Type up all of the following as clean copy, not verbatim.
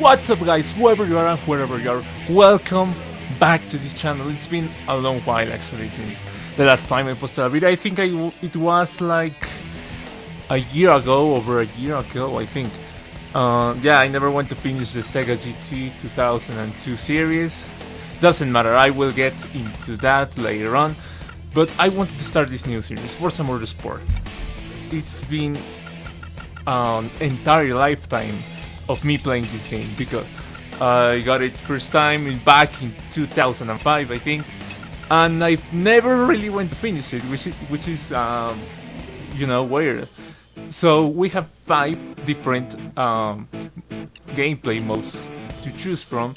What's up guys, whoever you are and wherever you are, welcome back to this channel. It's been a long while actually since the last time I posted a video. I think it was like a year ago, over a year ago I think. Yeah, I never went to finish the Sega GT 2002 series. Doesn't matter, I will get into that later on. But I wanted to start this new series, Forza Motorsport. It's been an entire lifetime of me playing this game because I got it first time back in 2005 I think, and I've never really went to finish it, which is you know, weird. So we have 5 different gameplay modes to choose from,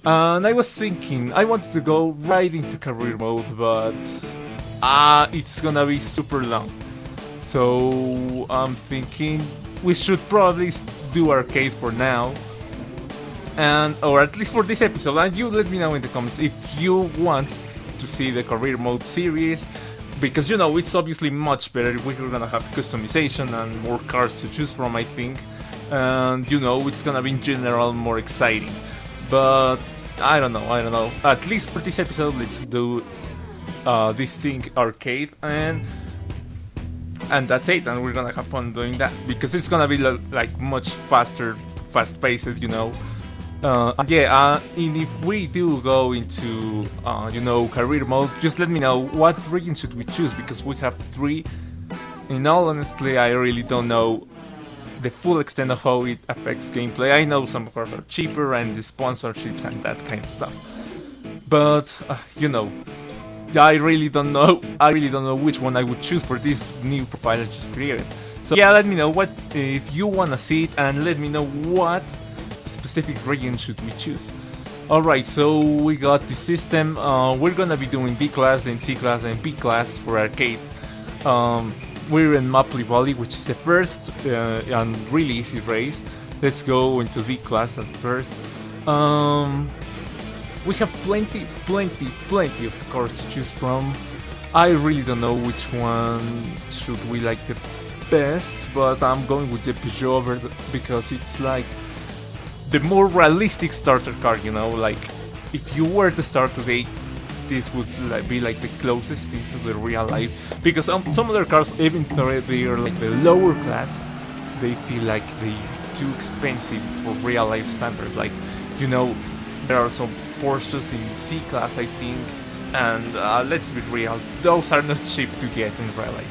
and I was thinking I wanted to go right into career mode, but it's gonna be super long. So I'm thinking we should probably do arcade for now, or at least for this episode. And you let me know in the comments if you want to see the career mode series, because you know it's obviously much better. We're gonna have customization and more cars to choose from, I think, and you know it's gonna be in general more exciting. But I don't know. At least for this episode, let's do this thing arcade, and that's it, and we're gonna have fun doing that because it's gonna be like much faster, fast-paced, you know. And if we do go into you know, career mode, just let me know what region should we choose, because we have 3. In all honesty, I really don't know the full extent of how it affects gameplay. I know some cars are cheaper and the sponsorships and that kind of stuff, but you know, I really don't know which one I would choose for this new profile I just created. So yeah, let me know what if you wanna see it, and let me know what specific region should we choose. Alright, so we got the system. We're gonna be doing D class, then C class, and B class for arcade. We're in Mapley Valley, which is the first and really easy race. Let's go into D class at first. We have plenty of cars to choose from. I really don't know which one should we like the best, but I'm going with the Peugeot because it's like the more realistic starter car, you know. Like if you were to start today, this would be like the closest thing to the real life, because some other cars, even though they are like the lower class, they feel like they're too expensive for real life standards. Like, you know, there are some Porsches in C class, I think, and let's be real, those are not cheap to get in real life.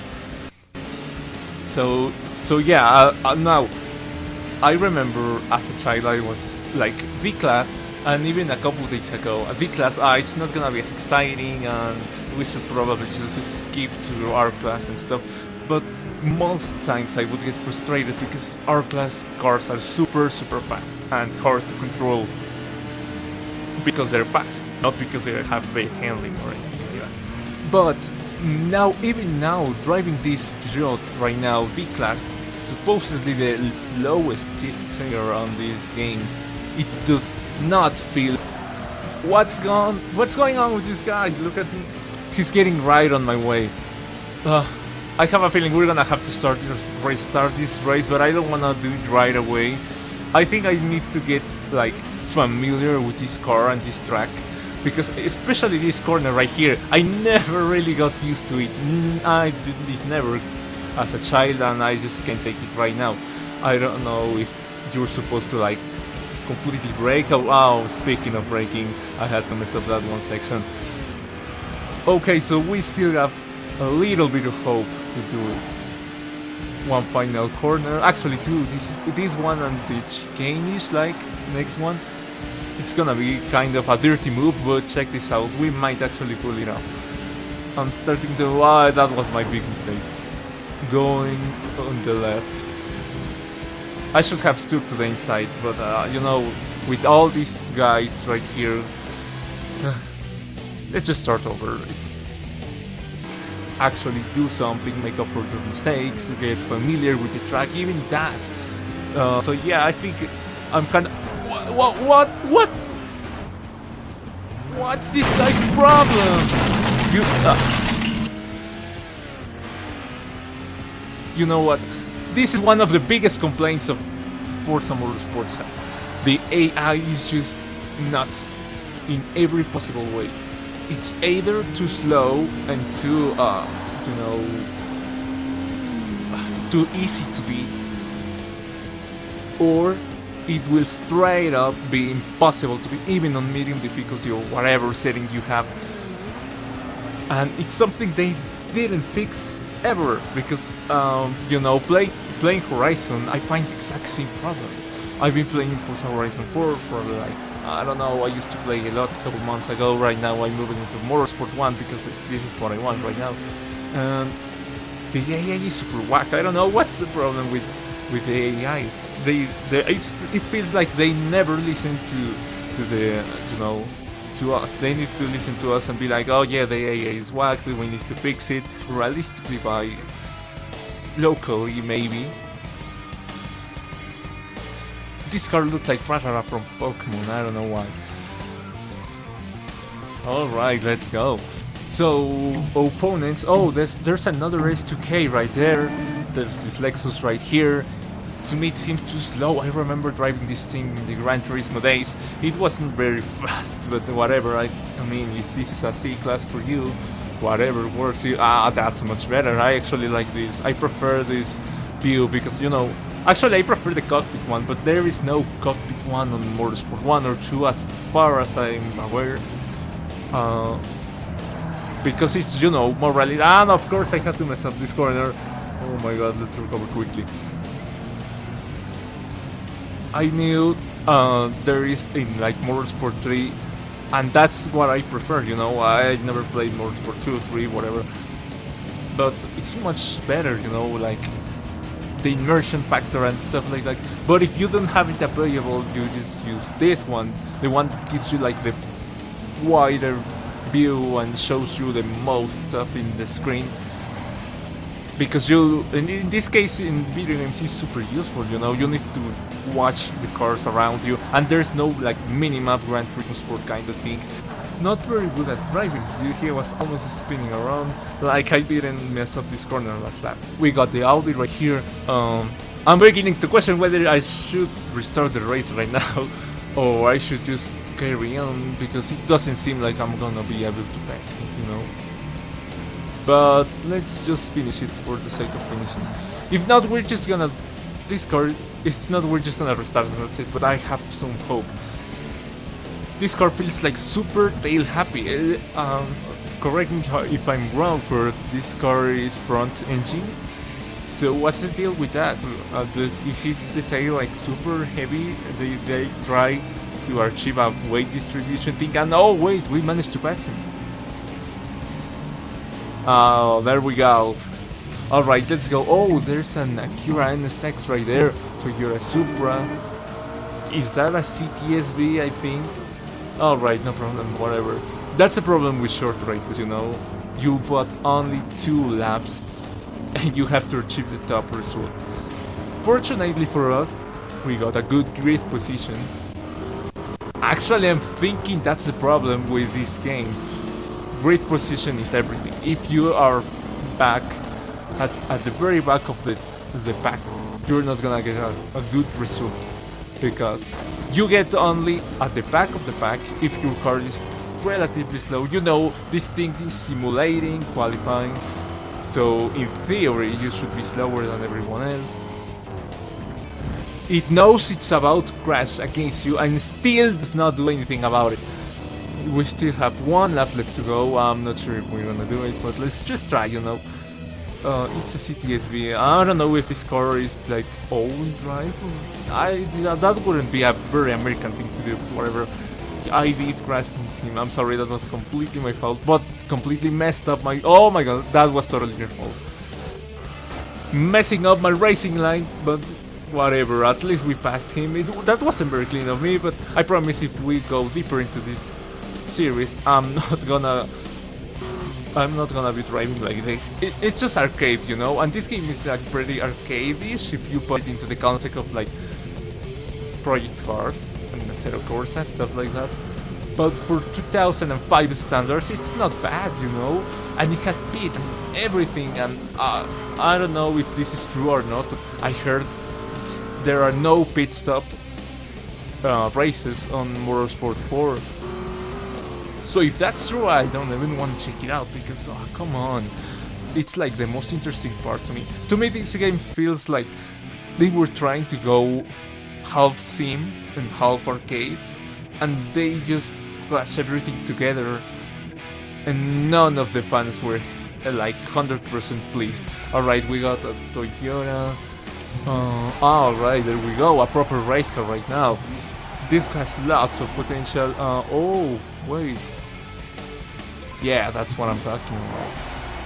So yeah, now I remember as a child I was like V class, and even a couple days ago V class, it's not gonna be as exciting and we should probably just skip to R class and stuff. But most times I would get frustrated because R class cars are super fast and hard to control, because they're fast, not because they have bad handling or anything like that. But now, even now, driving this Peugeot right now, V-Class, supposedly the slowest tire on this game, it does not feel... What's going on with this guy? Look at him. He's getting right on my way. I have a feeling we're gonna have to restart this race, but I don't wanna do it right away. I think I need to get like familiar with this car and this track, because especially this corner right here, I never really got used to it. I did it never as a child, and I just can't take it right now. I don't know if you're supposed to like completely brake. Oh, speaking of braking, I had to mess up that one section. Okay, so we still have a little bit of hope to do it. One final corner, actually 2. This one and the chicane-ish, like next one. It's gonna be kind of a dirty move, but check this out, we might actually pull it off. I'm starting to... that was my big mistake. Going on the left. I should have stuck to the inside, but you know, with all these guys right here, let's just start over. It's actually do something, make up for the mistakes, get familiar with the track, even that. So yeah, I think I'm kind of... What? What's this guy's problem? You know what? This is one of the biggest complaints of Forza Motorsport. The AI is just nuts in every possible way. It's either too slow and too, too easy to beat, or it will straight up be impossible to beat, even on medium difficulty or whatever setting you have. And it's something they didn't fix ever, because playing Horizon, I find the exact same problem. I've been playing Forza Horizon 4 for like, I don't know, I used to play a lot a couple months ago. Right now I'm moving into Motorsport 1 because this is what I want right now. And the AI is super whack. I don't know what's the problem with the AI. It feels like they never listen to the to us. They need to listen to us and be like, oh yeah, the AI is whack, we need to fix it realistically by locally maybe. This car looks like Rashara from Pokemon, I don't know why. Alright, let's go. So, opponents, oh, there's another S2K right there. There's this Lexus right here. To me it seems too slow. I remember driving this thing in the Gran Turismo days. It wasn't very fast, but whatever. I mean, if this is a C-Class for you, whatever works. That's much better. I actually like this. I prefer this view because, actually I prefer the cockpit one, but there is no cockpit one on Motorsport 1 or 2 as far as I'm aware. Because it's, more rally. And of course I had to mess up this corner. Oh my god, let's recover quickly. I knew there is in like Motorsport 3, and that's what I prefer, I never played Motorsport 2, 3, whatever. But it's much better, like the immersion factor and stuff like that. But if you don't have it available, you just use this one, the one that gives you like the wider view and shows you the most stuff in the screen. Because in this case, in video games, it's super useful, you need to watch the cars around you, and there's no like minimap Gran Turismo Sport kind of thing. Not very good at driving. He was almost spinning around, like I didn't mess up this corner last lap. We got the Audi right here. I'm beginning to question whether I should restart the race right now, or I should just carry on, because it doesn't seem like I'm gonna be able to pass it, But let's just finish it for the sake of finishing. If not, we're just gonna discard. If not, we're just gonna restart and that's it. But I have some hope. This car feels like super tail happy. Correct me if I'm wrong. For this car is front engine. So what's the deal with that? Is it the tail like super heavy? They try to achieve a weight distribution thing, and oh wait, we managed to pass him. Oh, there we go. Alright, let's go. Oh, there's an Acura NSX right there. Toyota Supra. Is that a CTSV, I think? Alright, no problem, whatever. That's the problem with short races, You've got only 2 laps and you have to achieve the top result. Fortunately for us, we got a good grid position. Actually, I'm thinking that's the problem with this game. Grid position is everything. If you are back at the very back of the pack, you're not gonna get a good result, because you get only at the back of the pack if your car is relatively slow. This thing is simulating qualifying, so in theory you should be slower than everyone else. It knows it's about to crash against you and still does not do anything about it. We still have 1 lap left to go. I'm not sure if we're gonna do it, but let's just try, It's a CTSV. I don't know if this car is like all-wheel drive. That wouldn't be a very American thing to do, whatever. I did crash against him. I'm sorry, that was completely my fault, but completely messed up my... Oh my god, that was totally your fault. Messing up my racing line, but whatever, at least we passed him. That wasn't very clean of me, but I promise if we go deeper into this series, I'm not gonna be driving like this. It's just arcade, and this game is like pretty arcade-ish if you put it into the concept of like Project Cars and Zero Corsa, stuff like that. But for 2005 standards, it's not bad, and it had pit and everything, and I don't know if this is true or not. I heard there are no pit stop races on Motorsport 4. So if that's true, I don't even want to check it out because, oh, come on. It's like the most interesting part to me. To me, this game feels like they were trying to go half sim and half arcade, and they just clashed everything together, and none of the fans were like 100% pleased. Alright, we got a Toyota. Alright, there we go, a proper race car right now. This has lots of potential. Oh, wait. Yeah, that's what I'm talking about.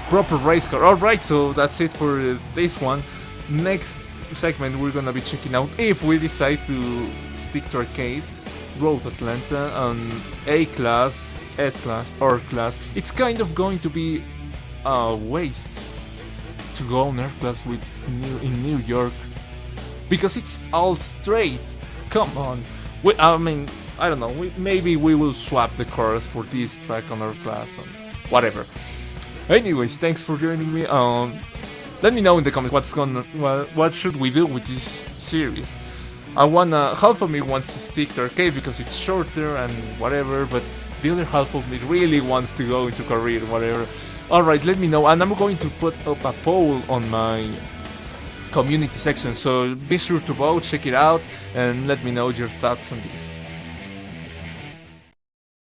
Proper race car. Alright, so that's it for this one. Next segment, we're gonna be checking out, if we decide to stick to arcade, Road Atlanta on A class, S class, or class. It's kind of going to be a waste to go on R class in New York because it's all straight. Come on. I mean, I don't know. Maybe we will swap the cars for this track on our class and whatever. Anyways, thanks for joining me. Let me know in the comments what should we do with this series. Half of me wants to stick to arcade because it's shorter and whatever, but the other half of me really wants to go into career, whatever. Alright, let me know, and I'm going to put up a poll on my community section, so be sure to vote, check it out, and let me know your thoughts on this.